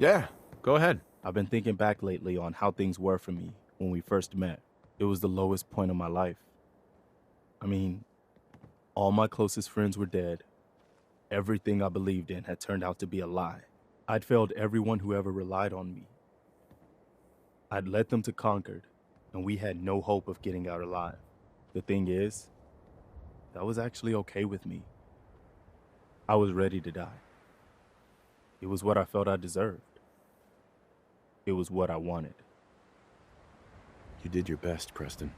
Yeah, go ahead. I've been thinking back lately on how things were for me when we first met. It was the lowest point of my life. I mean, all my closest friends were dead. Everything I believed in had turned out to be a lie. I'd failed everyone who ever relied on me. I'd led them to Concord, and we had no hope of getting out alive. The thing is, that was actually okay with me. I was ready to die. It was what I felt I deserved. It was what I wanted. You did your best, Preston.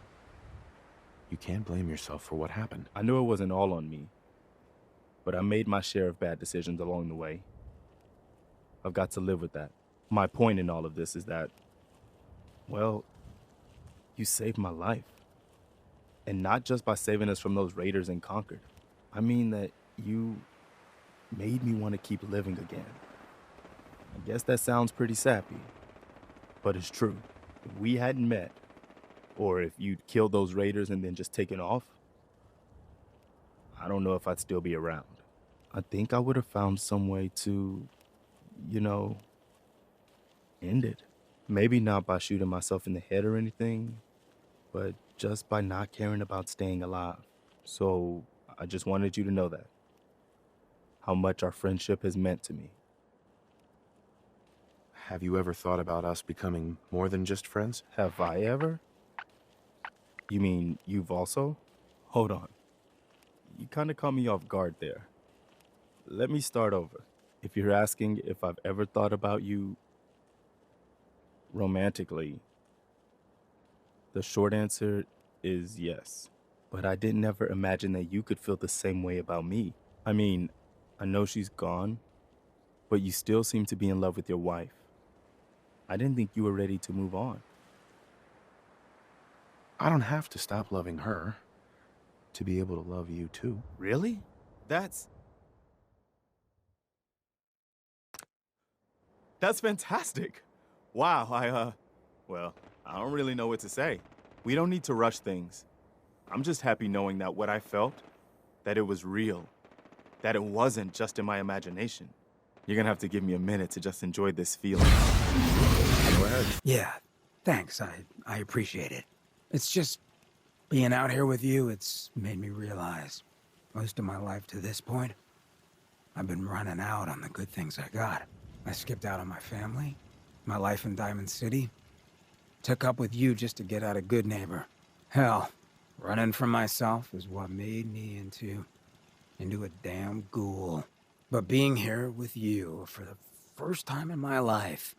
You can't blame yourself for what happened. I knew it wasn't all on me, but I made my share of bad decisions along the way. I've got to live with that. My point in all of this is that, well, you saved my life. And not just by saving us from those raiders in Concord. I mean that you made me want to keep living again. I guess that sounds pretty sappy, but it's true. If we hadn't met, or if you'd killed those raiders and then just taken off, I don't know if I'd still be around. I think I would have found some way to, end it. Maybe not by shooting myself in the head or anything, but just by not caring about staying alive. So I just wanted you to know that. How much our friendship has meant to me. Have you ever thought about us becoming more than just friends? Have I ever? You mean you've also? Hold on. You kind of caught me off guard there. Let me start over. If you're asking if I've ever thought about you romantically, the short answer is yes. But I didn't ever imagine that you could feel the same way about me. I mean, I know she's gone, but you still seem to be in love with your wife. I didn't think you were ready to move on. I don't have to stop loving her to be able to love you too. Really? That's fantastic. Wow, I don't really know what to say. We don't need to rush things. I'm just happy knowing that what I felt, that it was real, that it wasn't just in my imagination. You're gonna have to give me a minute to just enjoy this feeling. Go ahead. Yeah, thanks. I appreciate it. It's just being out here with you, it's made me realize most of my life to this point, I've been running out on the good things I got. I skipped out on my family, my life in Diamond City, took up with you just to get out of Good Neighbor. Hell, running from myself is what made me into a damn ghoul. But being here with you for the first time in my life,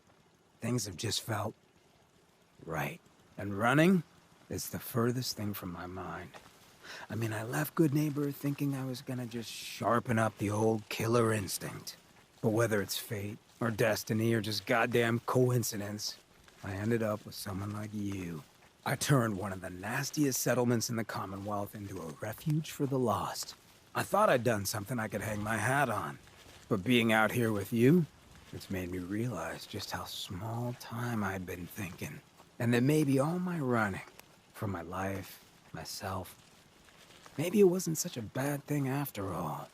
things have just felt right. And running is the furthest thing from my mind. I mean, I left Good Neighbor thinking I was gonna just sharpen up the old killer instinct. But whether it's fate, or destiny, or just goddamn coincidence, I ended up with someone like you. I turned one of the nastiest settlements in the Commonwealth into a refuge for the lost. I thought I'd done something I could hang my hat on. But being out here with you, it's made me realize just how small time I'd been thinking. And that maybe all my running, for my life, myself, maybe it wasn't such a bad thing after all.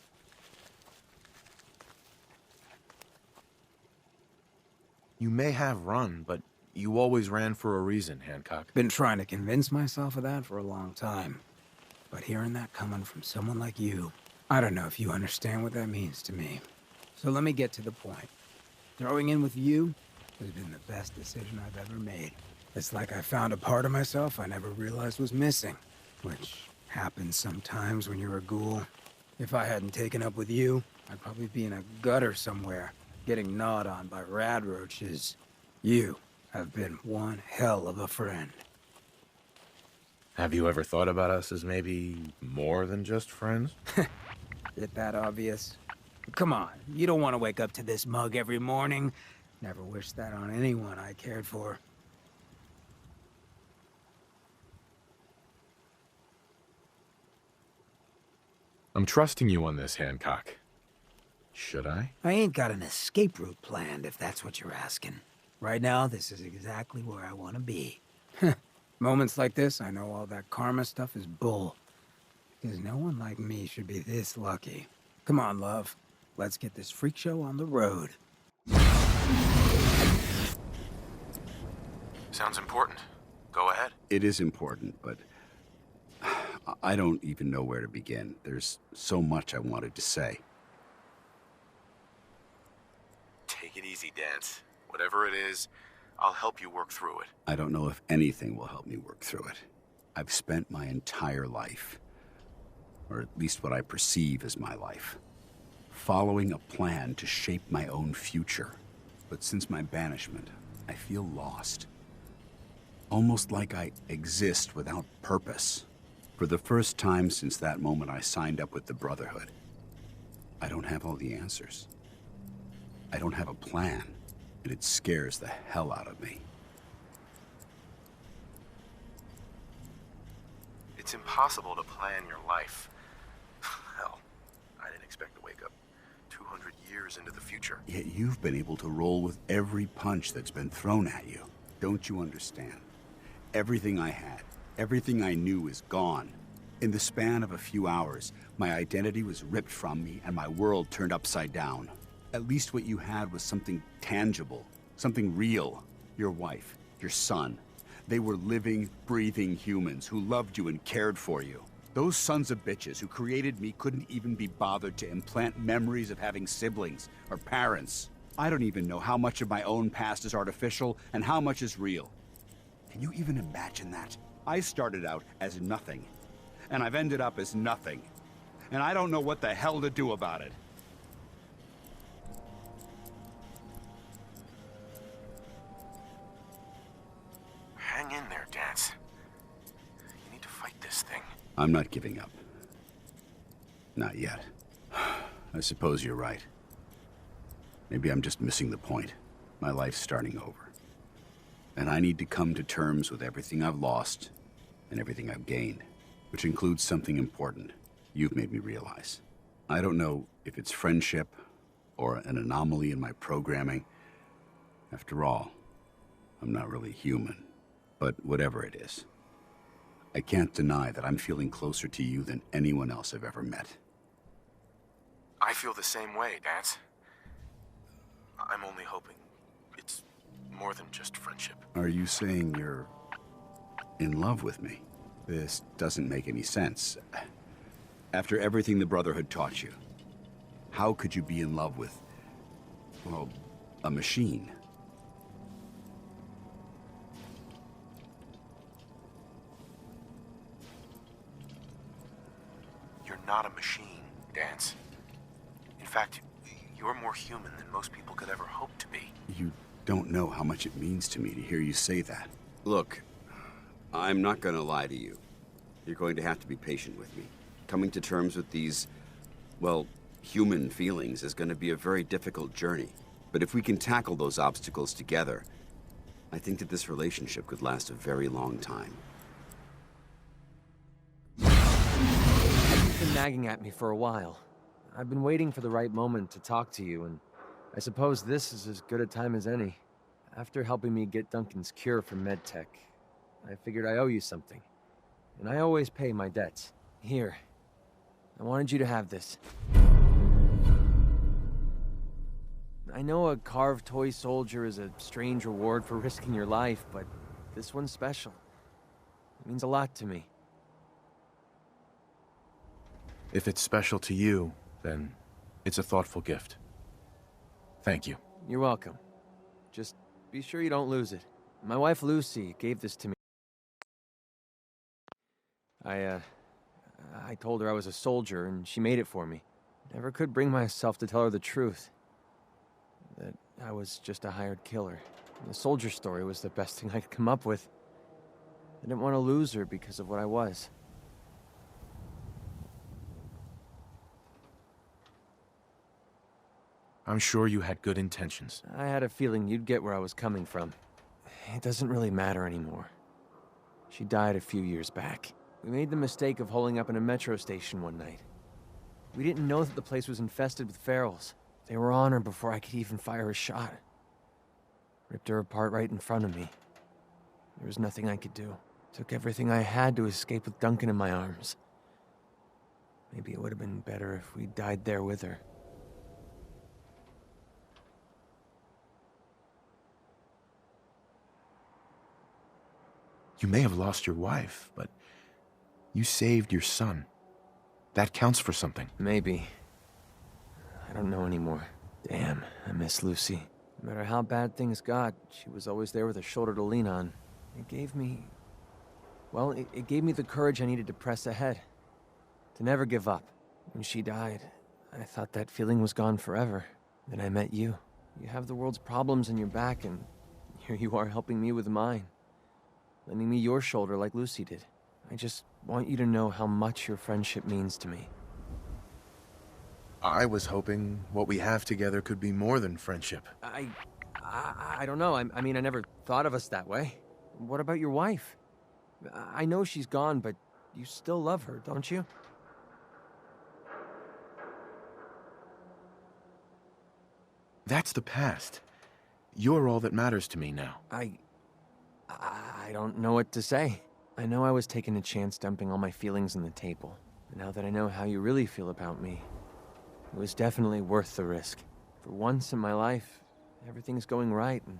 You may have run, but you always ran for a reason, Hancock. Been trying to convince myself of that for a long time. But hearing that coming from someone like you, I don't know if you understand what that means to me. So let me get to the point. Throwing in with you has been the best decision I've ever made. It's like I found a part of myself I never realized was missing, which happens sometimes when you're a ghoul. If I hadn't taken up with you, I'd probably be in a gutter somewhere, getting gnawed on by rad roaches. You have been one hell of a friend. Have you ever thought about us as maybe more than just friends? Is it that obvious? Come on, you don't want to wake up to this mug every morning. Never wished that on anyone I cared for. I'm trusting you on this, Hancock. Should I? I ain't got an escape route planned, if that's what you're asking. Right now, this is exactly where I want to be. Moments like this, I know all that karma stuff is bull. Because no one like me should be this lucky. Come on, love. Let's get this freak show on the road. Sounds important. Go ahead. It is important, but I don't even know where to begin. There's so much I wanted to say. Take it easy, Dance. Whatever it is, I'll help you work through it. I don't know if anything will help me work through it. I've spent my entire life, or at least what I perceive as my life, following a plan to shape my own future. But since my banishment, I feel lost. Almost like I exist without purpose. For the first time since that moment I signed up with the Brotherhood, I don't have all the answers. I don't have a plan, and it scares the hell out of me. It's impossible to plan your life. Hell, I didn't expect to wake up 200 years into the future. Yet you've been able to roll with every punch that's been thrown at you. Don't you understand? Everything I had, everything I knew is gone. In the span of a few hours, my identity was ripped from me and my world turned upside down. At least what you had was something tangible, something real. Your wife, your son. They were living, breathing humans who loved you and cared for you. Those sons of bitches who created me couldn't even be bothered to implant memories of having siblings or parents. I don't even know how much of my own past is artificial and how much is real. Can you even imagine that? I started out as nothing, and I've ended up as nothing. And I don't know what the hell to do about it. Hang in there, Dance. You need to fight this thing. I'm not giving up. Not yet. I suppose you're right. Maybe I'm just missing the point. My life's starting over. And I need to come to terms with everything I've lost and everything I've gained, which includes something important you've made me realize. I don't know if it's friendship or an anomaly in my programming. After all, I'm not really human. But whatever it is, I can't deny that I'm feeling closer to you than anyone else I've ever met. I feel the same way, Dance. I'm only hoping it's more than just friendship. Are you saying you're in love with me? This doesn't make any sense. After everything the Brotherhood taught you, how could you be in love with, well, a machine? You're not a machine, Dance. In fact, you're more human than most people could ever hope to be. You don't know how much it means to me to hear you say that. Look, I'm not gonna lie to you. You're going to have to be patient with me. Coming to terms with these, well, human feelings is going to be a very difficult journey. But if we can tackle those obstacles together, I think that this relationship could last a very long time. You've been nagging at me for a while. I've been waiting for the right moment to talk to you, and I suppose this is as good a time as any. After helping me get Duncan's cure for MedTech, I figured I owe you something. And I always pay my debts. Here. I wanted you to have this. I know a carved toy soldier is a strange reward for risking your life, but this one's special. It means a lot to me. If it's special to you, then it's a thoughtful gift. Thank you. You're welcome. Just be sure you don't lose it. My wife Lucy gave this to me. I told her I was a soldier, and she made it for me. Never could bring myself to tell her the truth. That I was just a hired killer. The soldier story was the best thing I could come up with. I didn't want to lose her because of what I was. I'm sure you had good intentions. I had a feeling you'd get where I was coming from. It doesn't really matter anymore. She died a few years back. We made the mistake of holing up in a metro station one night. We didn't know that the place was infested with ferals. They were on her before I could even fire a shot. Ripped her apart right in front of me. There was nothing I could do. Took everything I had to escape with Duncan in my arms. Maybe it would have been better if we died there with her. You may have lost your wife, but you saved your son. That counts for something. Maybe. I don't know anymore. Damn, I miss Lucy. No matter how bad things got, she was always there with a shoulder to lean on. It gave me... Well, it gave me the courage I needed to press ahead. To never give up. When she died, I thought that feeling was gone forever. Then I met you. You have the world's problems in your back, and here you are helping me with mine. Lending me your shoulder like Lucy did. I just want you to know how much your friendship means to me. I was hoping what we have together could be more than friendship. I don't know. I mean, I never thought of us that way. What about your wife? I know she's gone, but you still love her, don't you? That's the past. You're all that matters to me now. I don't know what to say. I know I was taking a chance dumping all my feelings on the table. And now that I know how you really feel about me, it was definitely worth the risk. For once in my life, everything's going right, and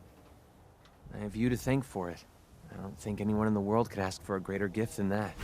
I have you to thank for it. I don't think anyone in the world could ask for a greater gift than that.